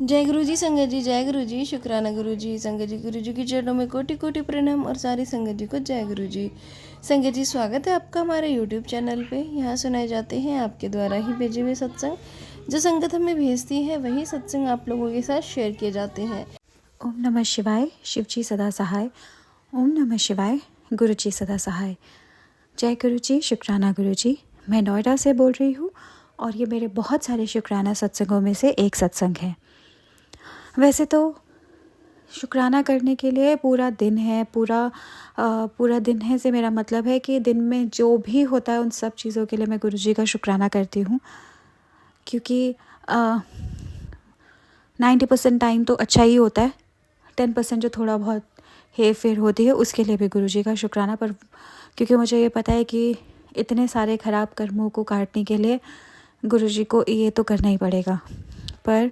जय गुरु जी संगत जी, जय गुरु जी, शुक्राना गुरु जी। संगत जी, गुरु जी की चरणों में कोटि कोटि प्रणाम और सारी संगत जी को जय गुरु जी। संगत जी, स्वागत है आपका हमारे यूट्यूब चैनल पे। यहाँ सुनाए जाते हैं आपके द्वारा ही भेजे हुए सत्संग। जो संगत हमें भेजती है वही सत्संग आप लोगों के साथ शेयर किए जाते हैं। ओम नमः शिवाय। शिव जी सदा सहाय। ओम नमः शिवाय। गुरु जी सदा सहाय। जय गुरु जी, शुक्राना गुरु जी। मैं नोएडा से बोल रही हूँ और ये मेरे बहुत सारे शुक्राना सत्संगों में से एक सत्संग है। वैसे तो शुक्राना करने के लिए पूरा दिन है, पूरा दिन है से मेरा मतलब है कि दिन में जो भी होता है उन सब चीज़ों के लिए मैं गुरु जी का शुक्राना करती हूँ, क्योंकि 90% टाइम तो अच्छा ही होता है। 10% जो थोड़ा बहुत हेर फेर होती है उसके लिए भी गुरु जी का शुक्राना, पर क्योंकि मुझे ये पता है कि इतने सारे ख़राब कर्मों को काटने के लिए गुरु जी को ये तो करना ही पड़ेगा। पर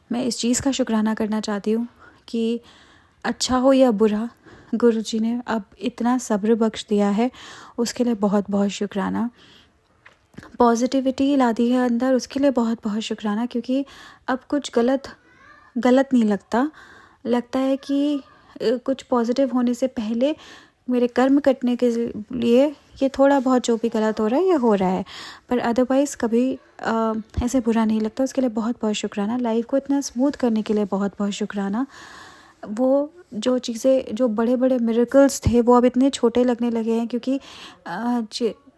मैं इस चीज़ का शुक्राना करना चाहती हूँ कि अच्छा हो या बुरा, गुरु जी ने अब इतना सब्र बख्श दिया है, उसके लिए बहुत बहुत शुक्राना। पॉजिटिविटी ला दी है अंदर, उसके लिए बहुत बहुत शुक्राना, क्योंकि अब कुछ गलत नहीं लगता है कि कुछ पॉजिटिव होने से पहले मेरे कर्म कटने के लिए ये थोड़ा बहुत जो भी गलत हो रहा है ये हो रहा है, पर अदरवाइज़ कभी ऐसे बुरा नहीं लगता। उसके लिए बहुत बहुत शुक्राना। लाइफ को इतना स्मूथ करने के लिए बहुत बहुत शुक्राना। वो जो चीज़ें, जो बड़े बड़े मिरेकल्स थे वो अब इतने छोटे लगने लगे हैं, क्योंकि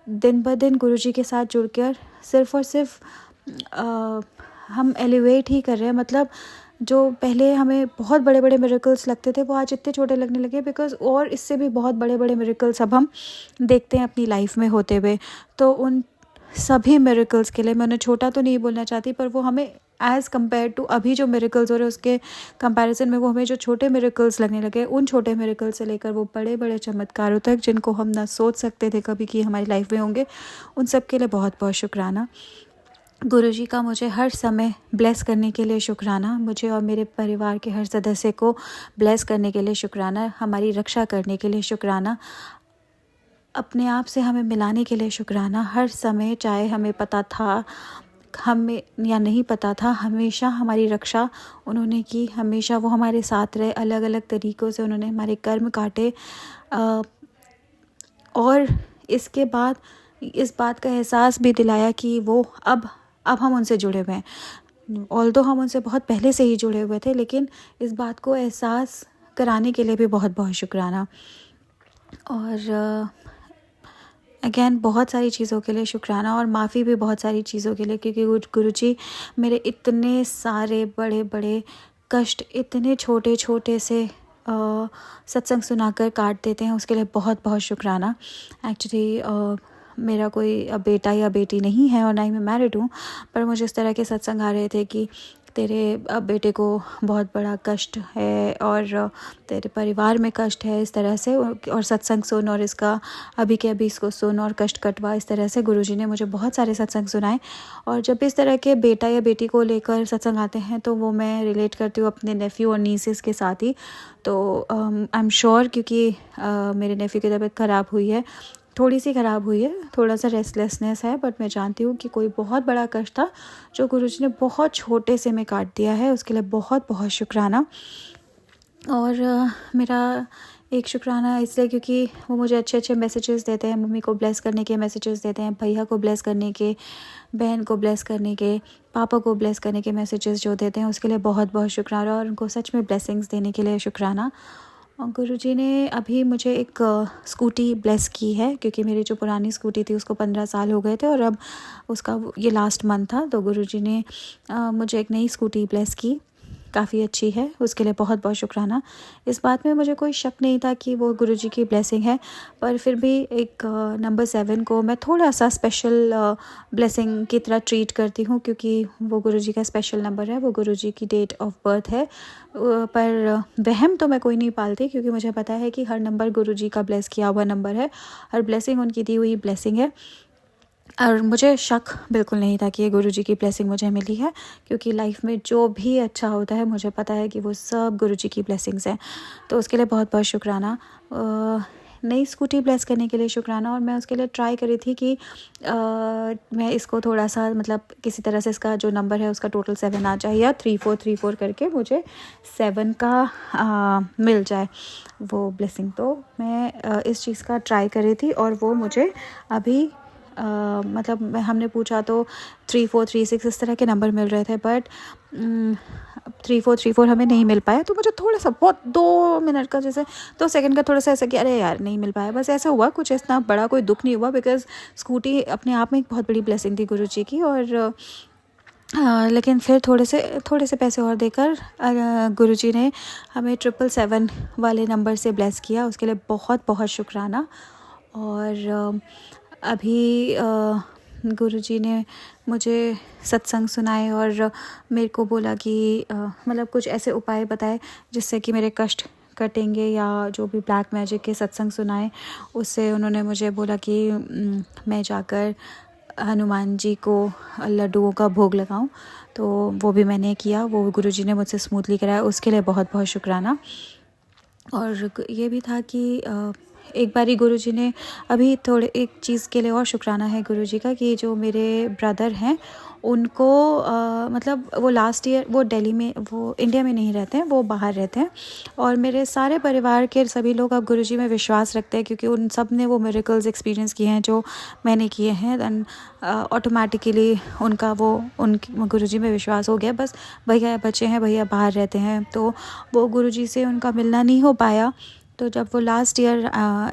दिन ब दिन गुरु जी के साथ जुड़कर सिर्फ़ और सिर्फ हम एलिवेट ही कर रहे हैं। मतलब जो पहले हमें बहुत बड़े बड़े मिरेकल्स लगते थे वो आज इतने छोटे लगने लगे, बिकॉज़ और इससे भी बहुत बड़े बड़े मिरेकल्स अब हम देखते हैं अपनी लाइफ में होते हुए। तो उन सभी मिरेकल्स के लिए मैं उन्हें छोटा तो नहीं बोलना चाहती, पर वो हमें एज़ कम्पेयर टू अभी जो मिरेकल्स हो रहे हैं उसके कंपैरिजन में वो हमें जो छोटे मिरेकल्स लगने लगे, उन छोटे मिरेकल्स से लेकर वो बड़े बड़े चमत्कारों तक जिनको हम ना सोच सकते थे कभी कि हमारी लाइफ में होंगे, उन सब के लिए बहुत बहुत शुक्राना। गुरु जी का मुझे हर समय ब्लेस करने के लिए शुक्राना। मुझे और मेरे परिवार के हर सदस्य को ब्लेस करने के लिए शुक्राना। हमारी रक्षा करने के लिए शुक्राना। अपने आप से हमें मिलाने के लिए शुक्राना। हर समय, चाहे हमें पता था हमें या नहीं पता था, हमेशा हमारी रक्षा उन्होंने की। हमेशा वो हमारे साथ रहे। अलग अलग तरीक़ों से उन्होंने हमारे कर्म काटे। और इसके बाद इस बात का एहसास भी दिलाया कि वो अब हम उनसे जुड़े हुए हैं। ऑल्दो हम उनसे बहुत पहले से ही जुड़े हुए थे, लेकिन इस बात को एहसास कराने के लिए भी बहुत बहुत शुक्राना। और अगेन बहुत सारी चीज़ों के लिए शुक्राना, और माफ़ी भी बहुत सारी चीज़ों के लिए, क्योंकि गुरु जी मेरे इतने सारे बड़े बड़े कष्ट इतने छोटे छोटे से सत्संग सुनाकर काट देते हैं, उसके लिए बहुत बहुत शुक्राना। एक्चुअली मेरा कोई बेटा या बेटी नहीं है और ना ही मैं मैरिड हूँ, पर मुझे इस तरह के सत्संग आ रहे थे कि तेरे बेटे को बहुत बड़ा कष्ट है और तेरे परिवार में कष्ट है, इस तरह से, और सत्संग सुन और इसका अभी के अभी इसको सुन और कष्ट कटवा। इस तरह से गुरुजी ने मुझे बहुत सारे सत्संग सुनाए। और जब इस तरह के बेटा या बेटी को लेकर सत्संग आते हैं तो वो मैं रिलेट करती हूँ अपने नेफ्यू और नीसेस के साथ ही। तो आई एम श्योर, क्योंकि मेरे नेफ्यू की तबीयत ख़राब हुई है, थोड़ी सी ख़राब हुई है, थोड़ा सा रेस्टलेसनेस है, बट मैं जानती हूँ कि कोई बहुत बड़ा कष्ट था जो गुरुजी ने बहुत छोटे से में काट दिया है। उसके लिए बहुत बहुत शुक्राना। और मेरा एक शुक्राना इसलिए क्योंकि वो मुझे अच्छे अच्छे मैसेजेस देते हैं। मम्मी को ब्लेस करने के मैसेजेस देते हैं, भैया को ब्लेस करने के, बहन को ब्लेस करने के, पापा को ब्लेस करने के मैसेजेस जो देते हैं उसके लिए बहुत बहुत शुक्राना, और उनको सच में ब्लेसिंग्स देने के लिए शुक्राना। और गुरुजी ने अभी मुझे एक स्कूटी ब्लेस की है, क्योंकि मेरी जो पुरानी स्कूटी थी उसको 15 साल हो गए थे और अब उसका ये लास्ट मंथ था, तो गुरुजी ने मुझे एक नई स्कूटी ब्लेस की, काफ़ी अच्छी है, उसके लिए बहुत बहुत शुक्राना। इस बात में मुझे कोई शक नहीं था कि वो गुरुजी की ब्लेसिंग है, पर फिर भी एक नंबर 7 को मैं थोड़ा सा स्पेशल ब्लेसिंग की तरह ट्रीट करती हूँ, क्योंकि वो गुरुजी का स्पेशल नंबर है, वो गुरुजी की डेट ऑफ बर्थ है। पर वहम तो मैं कोई नहीं पालती, क्योंकि मुझे पता है कि हर नंबर गुरुजी का ब्लेस किया हुआ नंबर है, हर ब्लेसिंग उनकी दी हुई ब्लेसिंग है। और मुझे शक बिल्कुल नहीं था कि ये गुरुजी की ब्लेसिंग मुझे मिली है, क्योंकि लाइफ में जो भी अच्छा होता है मुझे पता है कि वो सब गुरुजी की ब्लेसिंग्स हैं, तो उसके लिए बहुत बहुत शुक्राना। नई स्कूटी ब्लेस करने के लिए शुक्राना। और मैं उसके लिए ट्राई करी थी कि मैं इसको थोड़ा सा मतलब किसी तरह से इसका जो नंबर है उसका टोटल 7 आ जाए या 3434 करके मुझे 7 का मिल जाए वो ब्लेसिंग। तो मैं इस चीज़ का ट्राई करी थी और वो मुझे अभी मतलब हमने पूछा तो 3436 इस तरह के नंबर मिल रहे थे, बट 3434 हमें नहीं मिल पाया। तो मुझे थोड़ा सा बहुत 2 मिनट का जैसे 2 सेकंड का थोड़ा सा ऐसा कि अरे यार नहीं मिल पाया, बस ऐसा हुआ। कुछ इतना बड़ा कोई दुख नहीं हुआ, बिकॉज़ स्कूटी अपने आप में एक बहुत बड़ी ब्लेसिंग थी गुरुजी की। और लेकिन फिर थोड़े से पैसे और देकर गुरुजी ने हमें 777 वाले नंबर से ब्लेस किया। उसके लिए बहुत बहुत शुक्राना। और अभी गुरुजी ने मुझे सत्संग सुनाए और मेरे को बोला कि मतलब कुछ ऐसे उपाय बताए जिससे कि मेरे कष्ट कटेंगे, या जो भी ब्लैक मैजिक के सत्संग सुनाए उससे उन्होंने मुझे बोला कि मैं जाकर हनुमान जी को लड्डुओं का भोग लगाऊं। तो वो भी मैंने किया, वो गुरुजी ने मुझसे स्मूथली कराया, उसके लिए बहुत बहुत शुक्राना। और ये भी था कि एक बारी गुरुजी ने अभी थोड़े एक चीज़ के लिए और शुक्राना है गुरुजी का कि जो मेरे ब्रदर हैं उनको मतलब वो लास्ट ईयर वो दिल्ली में, वो इंडिया में नहीं रहते हैं, वो बाहर रहते हैं। और मेरे सारे परिवार के सभी लोग अब गुरुजी में विश्वास रखते हैं क्योंकि उन सब ने वो मिरेकल्स एक्सपीरियंस किए हैं जो मैंने किए हैं। दैन ऑटोमेटिकली उनका वो उन गुरुजी में विश्वास हो गया। बस भैया बच्चे हैं, भैया बाहर रहते हैं, तो वो गुरुजी से उनका मिलना नहीं हो पाया। तो जब वो लास्ट ईयर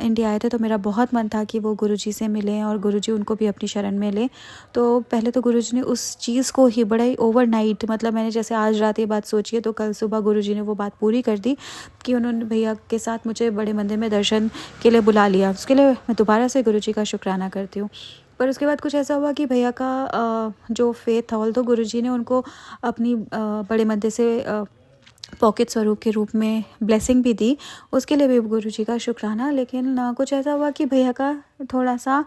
इंडिया आए थे तो मेरा बहुत मन था कि वो गुरुजी से मिलें और गुरुजी उनको भी अपनी शरण में लें। तो पहले तो गुरुजी ने उस चीज़ को ही बड़ा ही ओवरनाइट, मतलब मैंने जैसे आज रात ये बात सोची है तो कल सुबह गुरुजी ने वो बात पूरी कर दी कि उन्होंने भैया के साथ मुझे बड़े मंदिर में दर्शन के लिए बुला लिया। उसके लिए मैं दोबारा से गुरुजी का शुक्राना करती हूँ। पर उसके बाद कुछ ऐसा हुआ कि भैया का जो फेथ था, ऑल्दो गुरुजी ने उनको अपनी बड़े मंदिर से पॉकेट स्वरूप के रूप में ब्लेसिंग भी दी, उसके लिए भी गुरुजी का शुक्राना। लेकिन कुछ ऐसा हुआ कि भैया का थोड़ा सा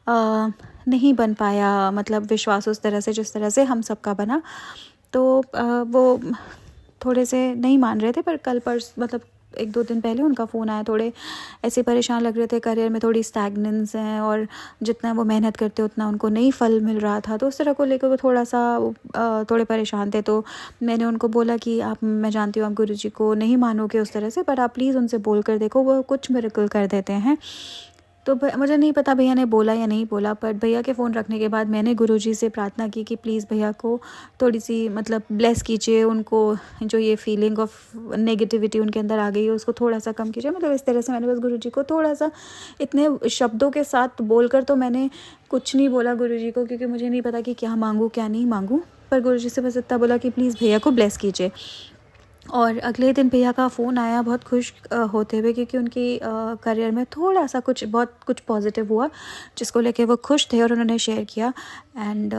नहीं बन पाया, मतलब विश्वास उस तरह से जिस तरह से हम सबका बना। तो वो थोड़े से नहीं मान रहे थे। पर कल मतलब 1-2 दिन पहले उनका फ़ोन आया, थोड़े ऐसे परेशान लग रहे थे, करियर में थोड़ी स्टैगनेंस है और जितना वो मेहनत करते उतना उनको नहीं फल मिल रहा था। तो उस तरह को लेकर वो थोड़ा सा थोड़े परेशान थे। तो मैंने उनको बोला कि आप, मैं जानती हूँ आप गुरुजी को नहीं मानोगे उस तरह से, पर आप प्लीज़ उनसे बोल कर देखो, वो कुछ मिरेकल कर देते हैं। तो मुझे नहीं पता भैया ने बोला या नहीं बोला, पर भैया के फ़ोन रखने के बाद मैंने गुरुजी से प्रार्थना की कि प्लीज़ भैया को थोड़ी सी मतलब ब्लेस कीजिए, उनको जो ये फीलिंग ऑफ नेगेटिविटी उनके अंदर आ गई है उसको थोड़ा सा कम कीजिए। मतलब इस तरह से मैंने बस गुरुजी को थोड़ा सा इतने शब्दों के साथ बोलकर, तो मैंने कुछ नहीं बोला गुरुजी को क्योंकि मुझे नहीं पता कि क्या मांगूँ क्या नहीं मांगूँ। पर गुरुजी से बस इतना बोला कि प्लीज़ भैया को ब्लेस कीजिए। और अगले दिन भैया का फ़ोन आया बहुत खुश होते हुए, क्योंकि उनकी करियर में थोड़ा सा बहुत कुछ पॉजिटिव हुआ जिसको लेके वो खुश थे और उन्होंने शेयर किया। एंड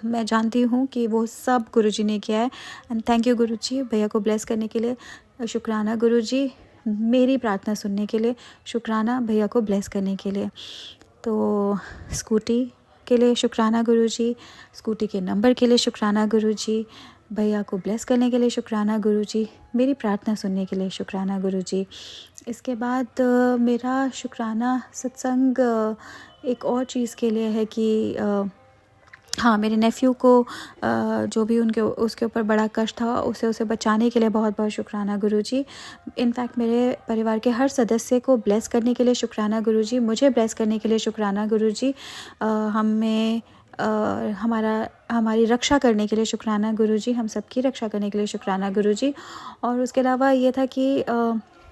मैं जानती हूँ कि वो सब गुरुजी ने किया है। एंड थैंक यू गुरुजी, भैया को ब्लेस करने के लिए शुक्राना। गुरुजी मेरी प्रार्थना सुनने के लिए शुक्राना, भैया को ब्लेस करने के लिए। तो स्कूटी के लिए शुक्राना गुरुजी, स्कूटी के नंबर के लिए शुक्राना गुरुजी, भैया को ब्लेस करने के लिए शुक्राना गुरुजी, मेरी प्रार्थना सुनने के लिए शुक्राना गुरुजी। इसके बाद मेरा शुक्राना सत्संग एक और चीज़ के लिए है कि हाँ, मेरे नेफ्यू को जो भी उसके ऊपर बड़ा कष्ट था उसे बचाने के लिए बहुत बहुत शुक्राना गुरुजी। इनफैक्ट मेरे परिवार के हर सदस्य को ब्लेस करने के लिए शुक्राना गुरुजी, मुझे ब्लेस करने के लिए शुक्राना गुरुजी, हमारी रक्षा करने के लिए शुक्राना गुरुजी, हम सबकी रक्षा करने के लिए शुक्राना गुरुजी। और उसके अलावा ये था कि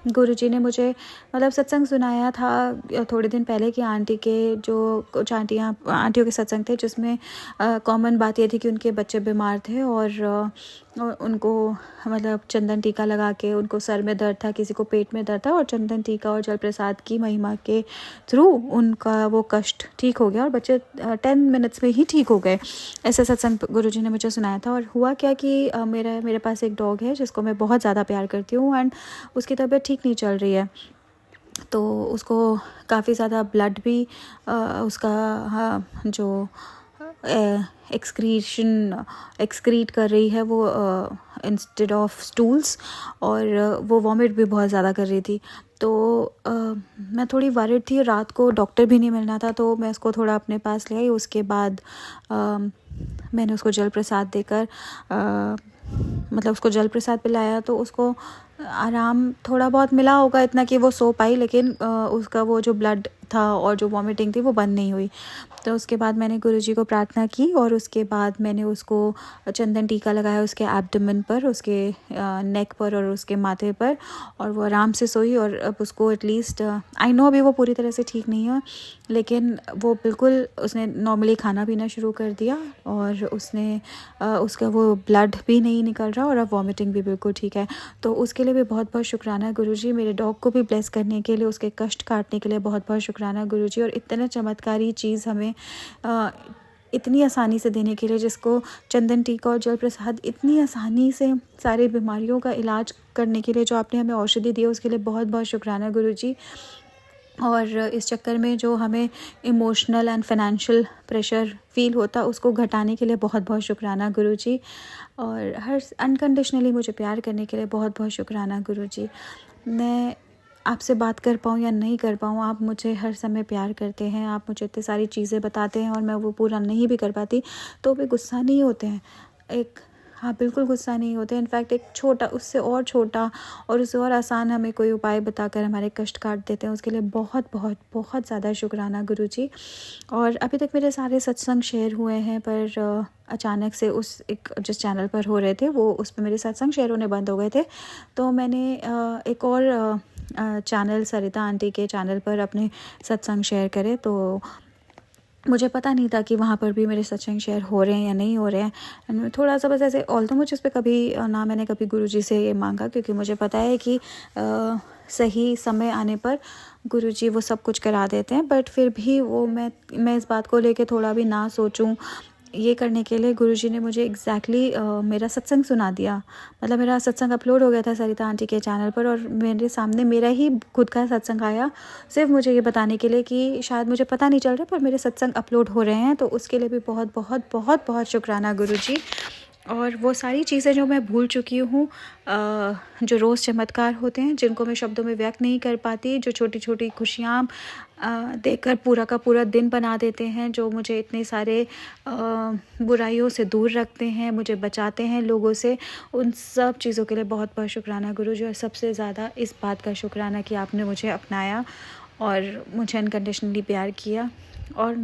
गुरुजी ने मुझे मतलब सत्संग सुनाया था थोड़े दिन पहले कि आंटी के जो कुछ आंटियों के सत्संग थे जिसमें कॉमन बात ये थी कि उनके बच्चे बीमार थे और उनको मतलब चंदन टीका लगा के, उनको सर में दर्द था, किसी को पेट में दर्द था, और चंदन टीका और जल प्रसाद की महिमा के थ्रू उनका वो कष्ट ठीक हो गया और बच्चे 10 मिनट्स में ही ठीक हो गए। ऐसे सत्संग गुरुजी ने मुझे सुनाया था। और हुआ क्या कि मेरे पास एक डॉग है जिसको मैं बहुत ज़्यादा प्यार करती हूँ एंड उसकी तबीयत ठीक नहीं चल रही है। तो उसको काफ़ी ज़्यादा ब्लड भी उसका जो एक्सक्रीट कर रही है वो इंस्टेड ऑफ स्टूल्स, और वो वॉमिट भी बहुत ज़्यादा कर रही थी। तो मैं थोड़ी वरिड थी, रात को डॉक्टर भी नहीं मिलना था, तो मैं उसको थोड़ा अपने पास ले आई। उसके बाद मैंने उसको जल प्रसाद देकर मतलब उसको जल प्रसाद पिलाया, तो उसको आराम थोड़ा बहुत मिला होगा, इतना कि वो सो पाई, लेकिन उसका वो जो ब्लड था और जो वॉमिटिंग थी वो बंद नहीं हुई। तो उसके बाद मैंने गुरुजी को प्रार्थना की और उसके बाद मैंने उसको चंदन टीका लगाया उसके एब्डोमेन पर, उसके नेक पर और उसके माथे पर, और वो आराम से सोई। और अब उसको एटलीस्ट आई नो अभी वो पूरी तरह से ठीक नहीं है, लेकिन वो बिल्कुल उसने नॉर्मली खाना पीना शुरू कर दिया और उसने उसका वो ब्लड भी नहीं निकल रहा और अब वॉमिटिंग भी बिल्कुल ठीक है। तो उसके लिए भी बहुत बहुत शुक्राना गुरुजी। मेरे डॉग को भी ब्लेस करने के लिए, उसके कष्ट काटने के लिए बहुत बहुत शुक्राना गुरुजी। और इतना चमत्कारी चीज़ हमें इतनी आसानी से देने के लिए, जिसको चंदन टीका और जल प्रसाद इतनी आसानी से सारी बीमारियों का इलाज करने के लिए जो आपने हमें औषधि दी है, उसके लिए बहुत बहुत शुक्राना गुरुजी। और इस चक्कर में जो हमें emotional and financial pressure feel होता, उसको घटाने के लिए बहुत बहुत शुक्राना गुरुजी। और हर अनकंडीशनली मुझे प्यार करने के लिए बहुत बहुत शुक्राना गुरुजी। मैं आपसे बात कर पाऊँ या नहीं कर पाऊँ, आप मुझे हर समय प्यार करते हैं, आप मुझे इतनी सारी चीज़ें बताते हैं और मैं वो पूरा नहीं भी कर पाती तो भी गुस्सा नहीं होते हैं। हाँ, बिल्कुल गुस्सा नहीं होते। इनफैक्ट एक छोटा, उससे और छोटा और उससे और आसान हमें कोई उपाय बताकर हमारे कष्ट काट देते हैं, उसके लिए बहुत बहुत बहुत ज़्यादा शुक्राना गुरुजी। और अभी तक मेरे सारे सत्संग शेयर हुए हैं, पर अचानक से जिस चैनल पर हो रहे थे वो उस पर मेरे सत्संग शेयर होने बंद हो गए थे। तो मैंने एक और चैनल, सरिता आंटी के चैनल पर अपने सत्संग शेयर करे, तो मुझे पता नहीं था कि वहाँ पर भी मेरे सत्संग शेयर हो रहे हैं या नहीं हो रहे हैं। थोड़ा सा बस ऐसे, ऑल तो मुझे इस पर कभी ना मैंने कभी गुरुजी से ये मांगा, क्योंकि मुझे पता है कि सही समय आने पर गुरुजी वो सब कुछ करा देते हैं। बट फिर भी वो मैं इस बात को लेके थोड़ा भी ना सोचूं, ये करने के लिए गुरुजी ने मुझे एग्जैक्टली मेरा सत्संग सुना दिया। मतलब मेरा सत्संग अपलोड हो गया था सरिता आंटी के चैनल पर और मेरे सामने मेरा ही खुद का सत्संग आया, सिर्फ मुझे ये बताने के लिए कि शायद मुझे पता नहीं चल रहा पर मेरे सत्संग अपलोड हो रहे हैं। तो उसके लिए भी बहुत बहुत बहुत बहुत शुक्राना गुरुजी। और वो सारी चीज़ें जो मैं भूल चुकी हूँ, जो रोज़ चमत्कार होते हैं जिनको मैं शब्दों में व्यक्त नहीं कर पाती, जो छोटी छोटी खुशियाँ देकर पूरा का पूरा दिन बना देते हैं, जो मुझे इतने सारे बुराइयों से दूर रखते हैं, मुझे बचाते हैं लोगों से, उन सब चीज़ों के लिए बहुत बहुत शुक्राना गुरुजी। और सबसे ज़्यादा इस बात का शुक्राना कि आपने मुझे अपनाया और मुझे अनकंडीशनली प्यार किया और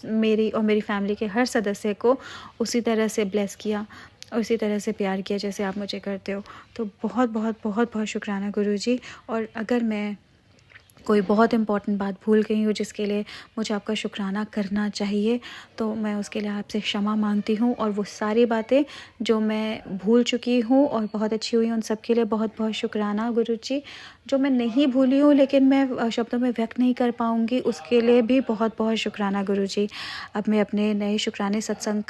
मेरी और मेरी फैमिली के हर सदस्य को उसी तरह से ब्लेस किया और उसी तरह से प्यार किया जैसे आप मुझे करते हो। तो बहुत बहुत बहुत बहुत शुक्राना गुरुजी। और अगर मैं कोई बहुत इम्पॉर्टेंट बात भूल गई हूँ जिसके लिए मुझे आपका शुक्राना करना चाहिए, तो मैं उसके लिए आपसे क्षमा मांगती हूँ। और वो सारी बातें जो मैं भूल चुकी हूँ और बहुत अच्छी हुई, उन सब के लिए बहुत बहुत शुक्राना गुरुजी। जो मैं नहीं भूली हूँ लेकिन मैं शब्दों में व्यक्त नहीं कर पाऊँगी, उसके लिए भी बहुत बहुत शुक्राना गुरुजी। अब मैं अपने नए शुक्राने सत्संग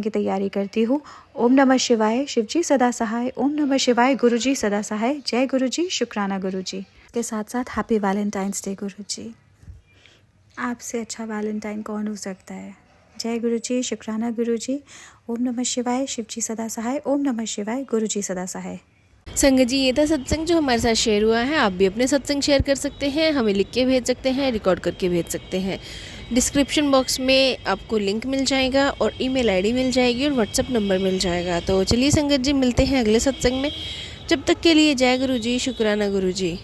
की तैयारी करती हूँ। ओम नमः शिवाय, शिवजी सदा सहाय। ओम नमः शिवाय, गुरुजी सदा सहाय। जय गुरुजी, शुक्राना गुरुजी। के साथ साथ हैप्पी वैलेंटाइंस डे गुरुजी। आपसे अच्छा वैलेंटाइन कौन हो सकता है। जय गुरुजी, शुक्राना गुरुजी। ओम नमः शिवाय, शिवजी सदा सहाय। ओम नमः शिवाय, गुरुजी सदा सहाय। संगत जी, ये था सत्संग जो हमारे साथ शेयर हुआ है। आप भी अपने सत्संग शेयर कर सकते हैं, हमें लिख के भेज सकते हैं, रिकॉर्ड करके भेज सकते हैं। डिस्क्रिप्शन बॉक्स में आपको लिंक मिल जाएगा और ईमेल आईडी मिल जाएगी और व्हाट्सअप नंबर मिल जाएगा। तो चलिए संगत जी, मिलते हैं अगले सत्संग में। जब तक के लिए जय गुरुजी, शुक्राना गुरुजी।